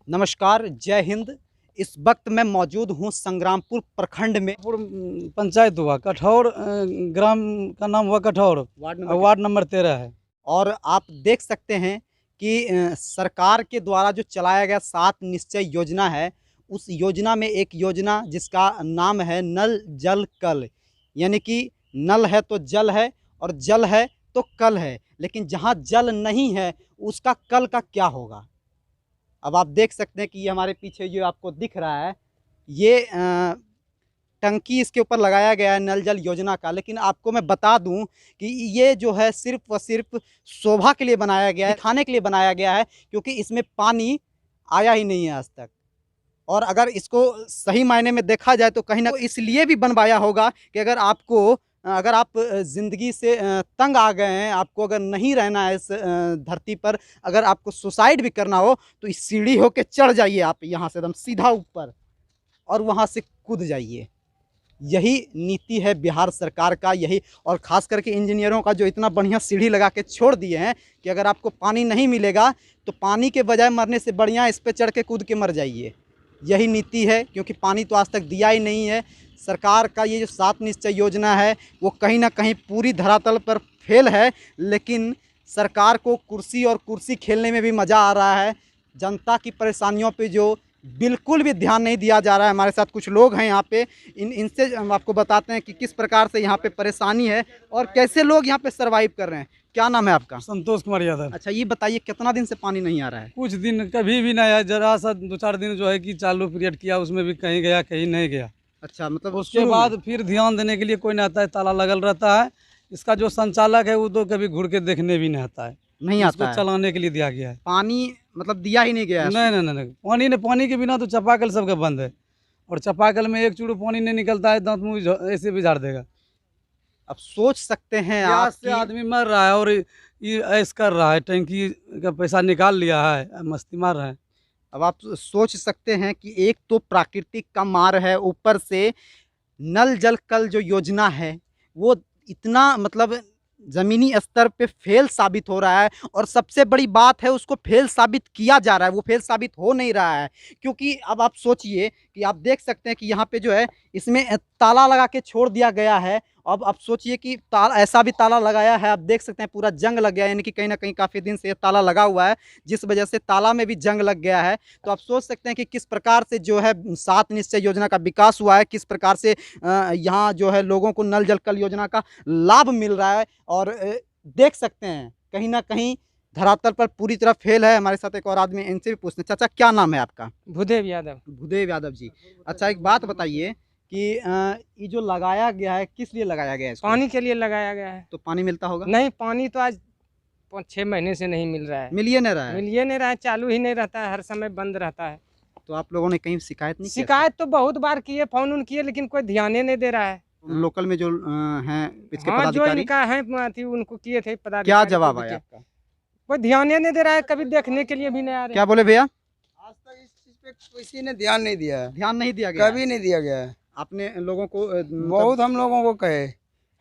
नमस्कार, जय हिंद। इस वक्त मैं मौजूद हूँ संग्रामपुर प्रखंड में। पंचायत हुआ कठौर, ग्राम का नाम हुआ कठौर, वार्ड नंबर 13 है। और आप देख सकते हैं कि सरकार के द्वारा जो चलाया गया 7 निश्चय योजना है, उस योजना में एक योजना जिसका नाम है नल जल कल। यानी कि नल है तो जल है और जल है तो कल है, लेकिन जहाँ जल नहीं है उसका कल का क्या होगा। अब आप देख सकते हैं कि ये हमारे पीछे जो आपको दिख रहा है, ये टंकी इसके ऊपर लगाया गया है नल जल योजना का। लेकिन आपको मैं बता दूं कि ये जो है सिर्फ व सिर्फ शोभा के लिए बनाया गया है, दिखाने के लिए बनाया गया है, क्योंकि इसमें पानी आया ही नहीं है आज तक। और अगर इसको सही मायने में देखा जाए तो कहीं ना इसलिए भी बनवाया होगा कि अगर आप ज़िंदगी से तंग आ गए हैं, आपको अगर नहीं रहना है इस धरती पर, अगर आपको सुसाइड भी करना हो तो इस सीढ़ी होके चढ़ जाइए आप यहाँ से एकदम सीधा ऊपर और वहाँ से कूद जाइए। यही नीति है बिहार सरकार का, यही। और ख़ास करके इंजीनियरों का जो इतना बढ़िया सीढ़ी लगा के छोड़ दिए हैं कि अगर आपको पानी नहीं मिलेगा तो पानी के बजाय मरने से बढ़िया इस पर चढ़ के कूद के मर जाइए। यही नीति है, क्योंकि पानी तो आज तक दिया ही नहीं है। सरकार का ये जो 7 निश्चय योजना है वो कहीं ना कहीं पूरी धरातल पर फेल है। लेकिन सरकार को कुर्सी खेलने में भी मज़ा आ रहा है। जनता की परेशानियों पे जो बिल्कुल भी ध्यान नहीं दिया जा रहा है। हमारे साथ कुछ लोग हैं यहाँ पे, इनसे हम आपको बताते हैं कि किस प्रकार से यहाँ पे परेशानी है और कैसे लोग यहाँ पे सरवाइव कर रहे हैं। क्या नाम है आपका? संतोष कुमार यादव। अच्छा, ये बताइए कितना दिन से पानी नहीं आ रहा है? कुछ दिन कभी भी नहीं आया, जरा सा 2-4 दिन जो है कि चालू पीरियड किया, उसमें भी कहीं गया कहीं नहीं गया। अच्छा, मतलब उसके बाद फिर ध्यान देने के लिए कोई नहीं आता है, ताला लगल रहता है। इसका जो संचालक है वो तो कभी घूर के देखने भी नहीं आता है, नहीं आता है। चलाने के लिए दिया गया है। पानी मतलब दिया ही नहीं गया है। नहीं, पानी के बिना तो चापाकल सबका बंद है, और चापाकल में एक चूड़ पानी नहीं निकलता है, दांत मुंह ऐसे भी झाड़ देगा। अब सोच सकते हैं आप से आदमी मर रहा है और ये ऐस कर रहा है, टंकी का पैसा निकाल लिया है, मस्ती मार रहा है। अब आप सोच सकते हैं कि एक तो प्राकृतिक का मार है, ऊपर से नल जल कल जो योजना है वो इतना मतलब ज़मीनी स्तर पे फेल साबित हो रहा है। और सबसे बड़ी बात है, उसको फेल साबित किया जा रहा है, वो फेल साबित हो नहीं रहा है। क्योंकि अब आप सोचिए कि आप देख सकते हैं कि यहाँ पे जो है इसमें ताला लगा के छोड़ दिया गया है। अब आप सोचिए कि ताला, ऐसा भी ताला लगाया है, आप देख सकते हैं पूरा जंग लग गया है। यानी कि कहीं ना कहीं काफ़ी दिन से ये ताला लगा हुआ है, जिस वजह से ताला में भी जंग लग गया है। तो आप सोच सकते हैं कि किस प्रकार से जो है 7 निश्चय योजना का विकास हुआ है, किस प्रकार से यहाँ जो है लोगों को नल जल कल योजना का लाभ मिल रहा है। और देख सकते हैं कहीं ना कहीं धरातल पर पूरी तरह फेल है। हमारे साथ एक और आदमी, इनसे भी पूछते हैं। चाचा, क्या नाम है आपका? भूदेव यादव। भूदेव यादव जी। अच्छा, एक बात बताइए कि ये जो लगाया गया है किस लिए लगाया गया है इसको? पानी के लिए लगाया गया है। तो पानी मिलता होगा? नहीं, पानी तो आज 5-6 महीने से नहीं मिल रहा है। मिलिए नहीं रहा है? मिलिए नहीं रहा है, चालू ही नहीं रहता है, हर समय बंद रहता है। तो आप लोगों ने कहीं शिकायत नहीं किया? शिकायत तो बहुत बार किए, फोन उन किए, लेकिन कोई ध्यान ही नहीं दे रहा है। लोकल में जो हैं इसके हाँ, जो पदाधिकारी, इनका है अथी, उनको किए थे पदाधिकारी। क्या जवाब आया आपका? कोई ध्यान ही नहीं दे रहा है, कभी देखने के लिए भी नहीं आ रहे। क्या बोले भैया? आज तक इस चीज पे किसी ने ध्यान नहीं दिया है, ध्यान नहीं दिया गया? कभी नहीं दिया गया है। आपने लोगों को बहुत हम लोगों को कहे,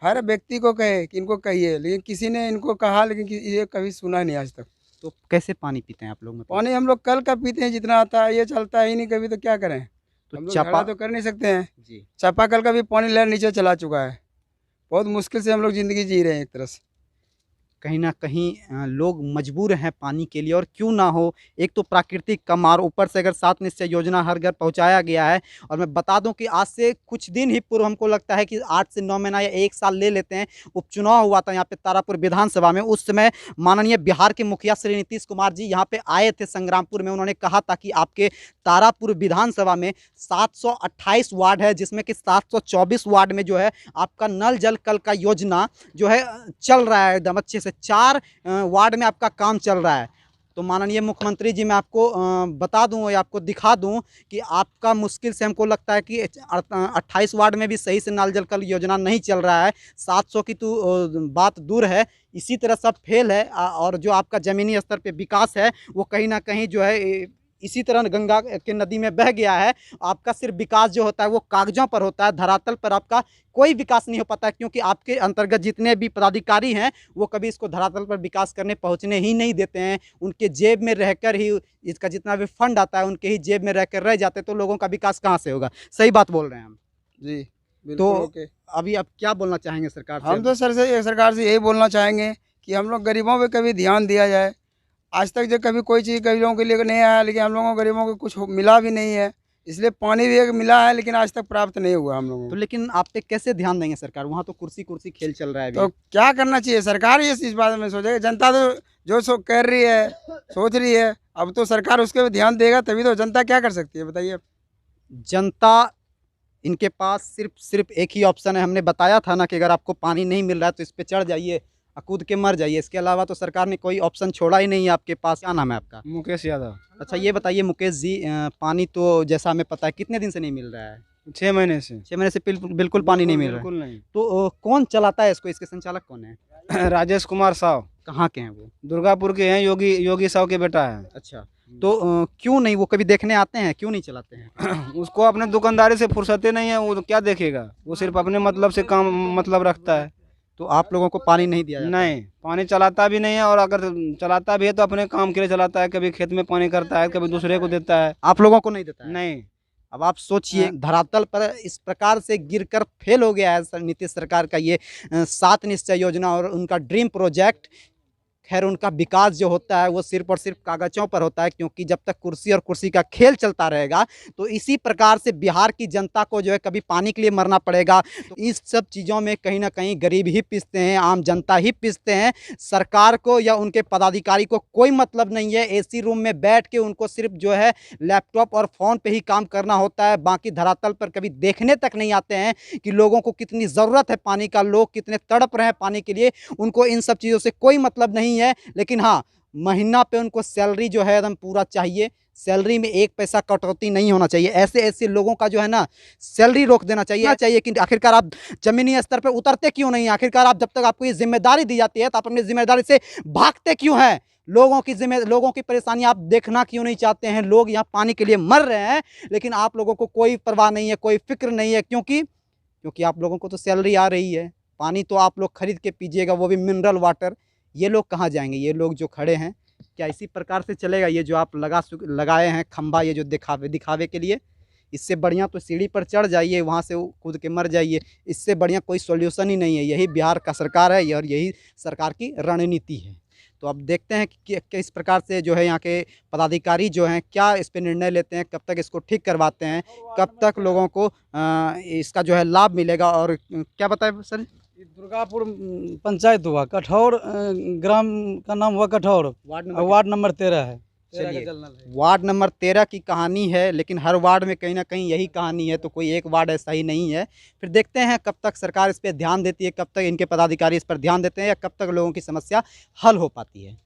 हर व्यक्ति को कहे कि इनको कहिए, लेकिन किसी ने इनको कहा, लेकिन ये कभी सुना नहीं आज तक। तो कैसे पानी पीते हैं आप लोग? मतलब पानी हम लोग कल का पीते हैं, जितना आता है, ये चलता ही नहीं कभी, तो क्या करें। तो हम लोग चापा झाड़ा तो कर नहीं सकते हैं जी। चापाकल का भी पानी लेयर नीचे चला चुका है। बहुत मुश्किल से हम लोग जिंदगी जी रहे हैं एक तरह से। कहीं ना कहीं लोग मजबूर हैं पानी के लिए। और क्यों ना हो, एक तो प्राकृतिक का मार, ऊपर से अगर 7 निश्चय योजना हर घर पहुंचाया गया है। और मैं बता दूं कि आज से कुछ दिन ही पूर्व, हमको लगता है कि 8 से 9 महीना या 1 साल ले लेते हैं, उपचुनाव हुआ था यहाँ पे तारापुर विधानसभा में। उस समय माननीय बिहार के मुखिया श्री नीतीश कुमार जी यहाँ पे आए थे संग्रामपुर में। उन्होंने कहा था कि आपके तारापुर विधानसभा में 728 वार्ड है, जिसमें कि 724 वार्ड में जो है आपका नल जल कल का योजना जो है चल रहा है एकदम अच्छे से। 4 वार्ड में आपका काम चल रहा है। तो माननीय मुख्यमंत्री जी, मैं आपको बता दूं या आपको दिखा दूं कि आपका मुश्किल से, हमको लगता है कि 28 वार्ड में भी सही से नल जल कल योजना नहीं चल रहा है। 700 की तो बात दूर है, इसी तरह सब फेल है। और जो आपका ज़मीनी स्तर पे विकास है वो कहीं ना कहीं जो है इसी तरह गंगा के नदी में बह गया है। आपका सिर्फ विकास जो होता है वो कागजों पर होता है, धरातल पर आपका कोई विकास नहीं हो पाता है, क्योंकि आपके अंतर्गत जितने भी पदाधिकारी हैं वो कभी इसको धरातल पर विकास करने पहुंचने ही नहीं देते हैं। उनके जेब में रहकर ही इसका जितना भी फंड आता है उनके ही जेब में रहकर रह जाते, तो लोगों का विकास कहाँ से होगा। सही बात बोल रहे हैं हम। जी बिल्कुल। तो ओके। अभी आप क्या बोलना चाहेंगे सरकार से? हम तो सरकार से यही बोलना चाहेंगे कि हम लोग गरीबों पे कभी ध्यान दिया जाए। आज तक जो कभी कोई चीज़ गरीबों के लिए नहीं आया, लेकिन हम लोगों को गरीबों को कुछ मिला भी नहीं है। इसलिए पानी भी एक मिला है लेकिन आज तक प्राप्त नहीं हुआ हम लोगों तो को। लेकिन आप पे कैसे ध्यान देंगे सरकार? वहाँ तो कुर्सी कुर्सी खेल चल रहा है तो अभी। क्या करना चाहिए? सरकार ही इस बारे में सोचेगी। जनता तो जो कर रही है, सोच रही है, अब तो सरकार उसके पे ध्यान देगा तभी तो। जनता क्या कर सकती है बताइए? जनता इनके पास सिर्फ एक ही ऑप्शन है। हमने बताया था ना कि अगर आपको पानी नहीं मिल रहा है तो इस पे चढ़ जाइए, कूद के मर जाइए। इसके अलावा तो सरकार ने कोई ऑप्शन छोड़ा ही नहीं है आपके पास। क्या नाम है आपका? मुकेश यादव। अच्छा ये बताइए मुकेश जी, पानी तो जैसा हमें पता है कितने दिन से नहीं मिल रहा है? 6 महीने से। 6 महीने से बिल्कुल पानी नहीं मिल रहा है। बिल्कुल नहीं। तो कौन चलाता है इसको? इसके संचालक कौन है? राजेश कुमार साव कहाँ के हैं वो? दुर्गापुर के हैं, योगी साव के बेटा है। अच्छा, तो क्यों नहीं वो कभी देखने आते हैं? क्यों नहीं चलाते हैं? उसको अपने दुकानदारी से फुर्सते नहीं है, वो क्या देखेगा? वो सिर्फ अपने मतलब से काम मतलब रखता है। तो आप लोगों को पानी नहीं दिया जाता? नहीं, पानी चलाता भी नहीं है, और अगर चलाता भी है तो अपने काम के लिए चलाता है। कभी खेत में पानी करता है, कभी दूसरे को देता है। आप लोगों को नहीं देता है? नहीं। अब आप सोचिए, धरातल पर इस प्रकार से गिरकर फेल हो गया है नीतीश सरकार का ये 7 निश्चय योजना और उनका ड्रीम प्रोजेक्ट। खैर उनका विकास जो होता है वो सिर्फ और सिर्फ कागजों पर होता है, क्योंकि जब तक कुर्सी और कुर्सी का खेल चलता रहेगा तो इसी प्रकार से बिहार की जनता को जो है कभी पानी के लिए मरना पड़ेगा। तो इस सब चीज़ों में कहीं ना कहीं गरीब ही पिसते हैं, आम जनता ही पिसते हैं। सरकार को या उनके पदाधिकारी को कोई मतलब नहीं है। एसी रूम में बैठ के उनको सिर्फ जो है लैपटॉप और फ़ोन पे ही काम करना होता है। बाकी धरातल पर कभी देखने तक नहीं आते हैं कि लोगों को कितनी ज़रूरत है पानी का, लोग कितने तड़प रहे हैं पानी के लिए। उनको इन सब चीज़ों से कोई मतलब नहीं है। लेकिन हाँ, महीना पे उनको सैलरी जो है एकदम पूरा चाहिए। सैलरी में 1 पैसा कटौती नहीं होना चाहिए। ऐसे लोगों का जो है ना सैलरी रोक देना चाहिए कि आखिरकार आप जमीनी स्तर पर उतरते क्यों नहीं? आखिरकार आप जब तक आपको ये जिम्मेदारी दी जाती है तो आप अपनी जिम्मेदारी से भागते क्यों हैं? लोगों की परेशानी आप देखना क्यों नहीं चाहते हैं? लोग यहाँ पानी के लिए मर रहे हैं लेकिन आप लोगों को कोई परवाह नहीं है, कोई फिक्र नहीं है। क्योंकि आप लोगों को तो सैलरी आ रही है। पानी तो आप लोग खरीद के पीजिएगा, वो भी मिनरल वाटर। ये लोग कहाँ जाएंगे? ये लोग जो खड़े हैं, क्या इसी प्रकार से चलेगा? ये जो आप लगाए हैं खंभा, ये जो दिखावे के लिए, इससे बढ़िया तो सीढ़ी पर चढ़ जाइए, वहाँ से कूद के मर जाइए। इससे बढ़िया कोई सॉल्यूशन ही नहीं है। यही बिहार का सरकार है और यही सरकार की रणनीति है। तो अब देखते हैं कि किस प्रकार से जो है यहाँ के पदाधिकारी जो हैं क्या इस पर निर्णय लेते हैं, कब तक इसको ठीक करवाते हैं, कब तक लोगों को इसका जो है लाभ मिलेगा। और क्या बताए सर? दुर्गापुर पंचायत हुआ, कठौर ग्राम का नाम हुआ कठौर, वार्ड नंबर 13 है। चलिए, वार्ड नंबर 13 की कहानी है, लेकिन हर वार्ड में कहीं ना कहीं यही कहानी है। तो कोई एक वार्ड ऐसा ही नहीं है। फिर देखते हैं कब तक सरकार इस पर ध्यान देती है, कब तक इनके पदाधिकारी इस पर ध्यान देते हैं, या कब तक लोगों की समस्या हल हो पाती है।